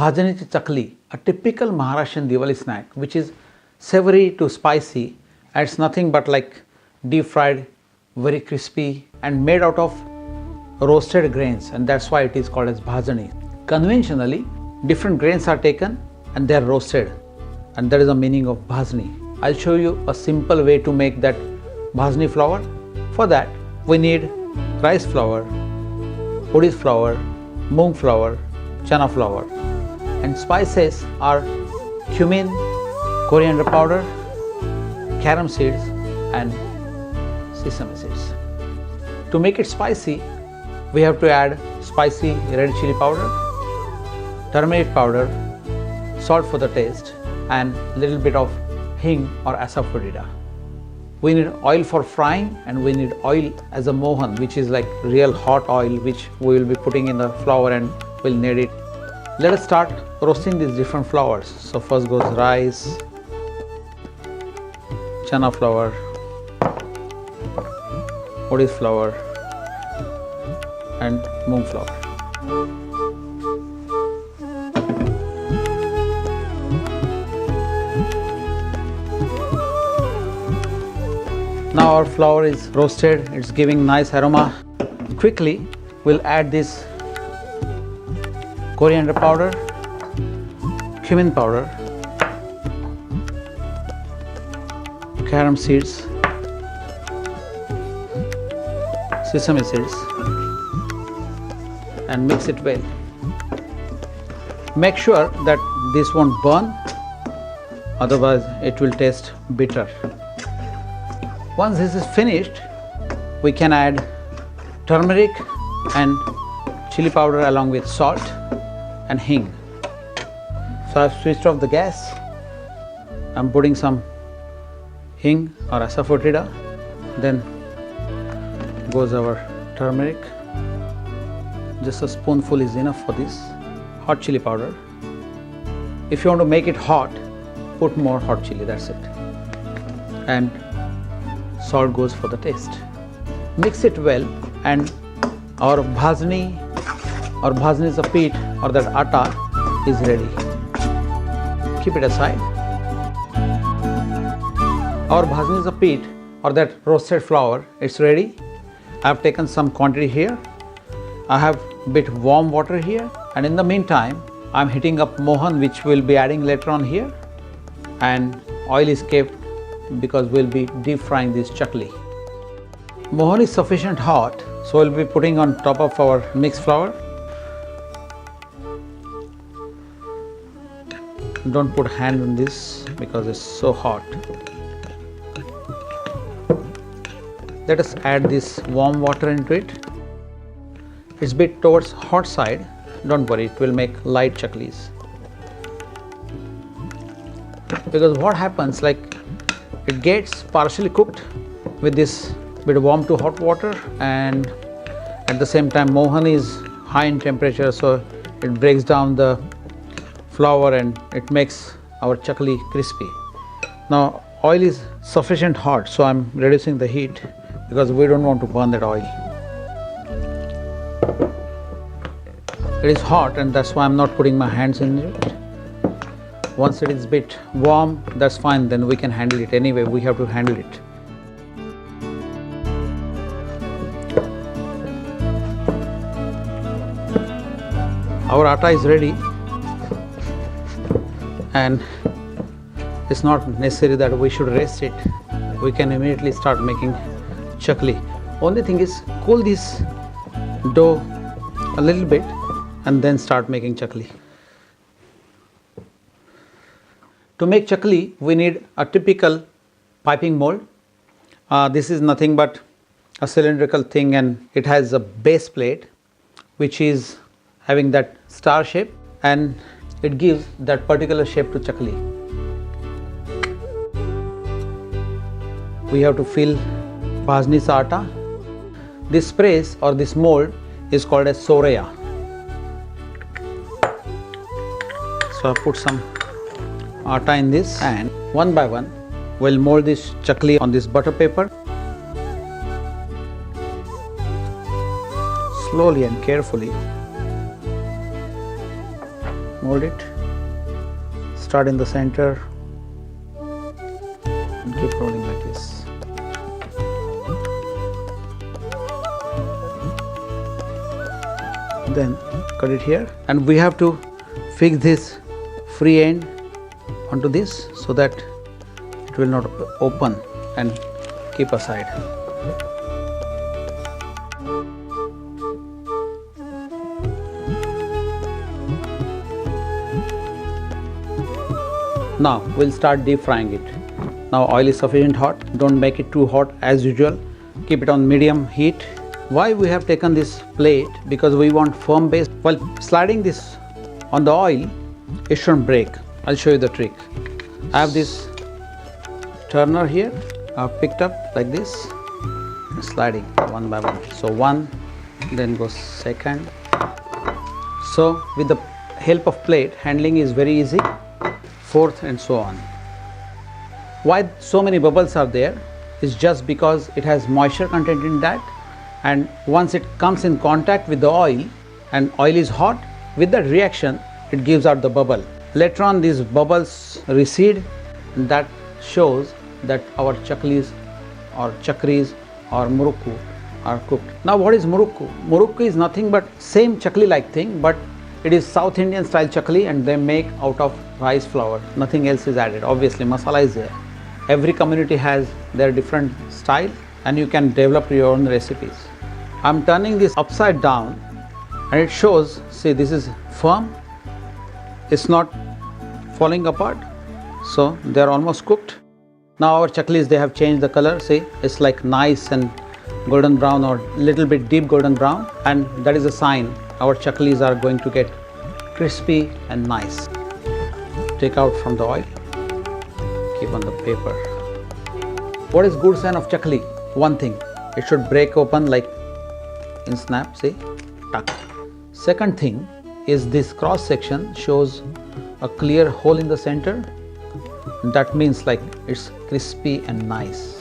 Bhajani chakli, a typical Maharashtrian Diwali snack which is savory to spicy, and it's nothing but like deep fried, very crispy and made out of roasted grains, and that's why it is called as Bhajani. Conventionally, different grains are taken and they are roasted, and that is the meaning of Bhajani. I'll show you a simple way to make that Bhajani flour. For that, we need rice flour, urdi flour, moong flour, chana flour, and spices are cumin, coriander powder, carom seeds and sesame seeds. To make it spicy, we have to add spicy red chili powder, turmeric powder, salt for the taste, and little bit of hing or asafoetida. We need oil for frying, and we need oil as a mohan, which is like real hot oil which we will be putting in the flour and we'll knead it. Let us start roasting these different flours. So first goes rice, chana flour, urdi flour and moong flour. Now our flour is roasted, it's giving nice aroma. Quickly we'll add this coriander powder, cumin powder, carom seeds, sesame seeds, and mix it well. Make sure that this won't burn, otherwise it will taste bitter. Once this is finished, we can add turmeric and chili powder along with salt and hing. So I've switched off the gas. I'm putting some hing or asafoetida. Then goes our turmeric. Just a spoonful is enough for this. Hot chili powder. If you want to make it hot, put more hot chili, that's it. And salt goes for the taste. Mix it well, and our bhajani or bhajani's peat or that atta is ready. Keep it aside. Our bhajani's peat or that roasted flour, it's ready. I have taken some quantity here. I have bit warm water here, and in the meantime I am heating up mohan, which we'll be adding later on here, and oil is kept because we'll be deep frying this chakli. Mohan is sufficient hot, so we'll be putting on top of our mixed flour. Don't put hand on this because it's so hot. Let us add this warm water into it. It's bit towards hot side. Don't worry, it will make light chaklis. Because what happens, like it gets partially cooked with this bit warm to hot water, and at the same time mohan is high in temperature, so it breaks down the flour and it makes our chakli crispy. Now oil is sufficient hot, so I'm reducing the heat because we don't want to burn that oil. It is hot, and that's why I'm not putting my hands in it. Once it is a bit warm, that's fine, then we can handle it. Anyway, we have to handle it. Our atta is ready, and it's not necessary that we should rest it. We can immediately start making chakli. Only thing is, cool this dough a little bit and then start making chakli. To make chakli, we need a typical piping mold. This is nothing but a cylindrical thing, and it has a base plate which is having that star shape, and it gives that particular shape to chakli. We have to fill bhajani's atta. This press or this mold is called as soreya. So I put some atta in this, and one by one we'll mold this chakli on this butter paper. Slowly and carefully Hold it, start in the center and keep rolling like this. Then cut it here, and we have to fix this free end onto this so that it will not open, and keep aside. Now we'll start deep frying it. Now oil is sufficient hot, don't make it too hot as usual, keep it on medium heat. Why we have taken this plate? Because we want firm base. While sliding this on the oil, it shouldn't break. I'll show you the trick. I have this turner here, I've picked up like this, and sliding one by one. So one, then goes second. So with the help of plate, handling is very easy. Fourth, and so on. Why so many bubbles are there is just because it has moisture content in that, and once it comes in contact with the oil and oil is hot, with that reaction it gives out the bubble. Later on these bubbles recede, and that shows that our chaklis or chakris or murukku are cooked. Now what is murukku? Murukku is nothing but same chakli like thing, but it is South Indian style chakli, and they make out of rice flour. Nothing else is added. Obviously masala is there. Every community has their different style, and you can develop your own recipes. I'm turning this upside down, and it shows, see, this is firm, it's not falling apart, so they are almost cooked. Now our chaklis, they have changed the color. See, it's like nice and golden brown or little bit deep golden brown, and that is a sign our chaklis are going to get crispy and nice. Take out from the oil, keep on the paper. What is good sign of chakli? One thing, it should break open like in snap, see, tuck. Second thing is this cross section shows a clear hole in the center. That means like it's crispy and nice.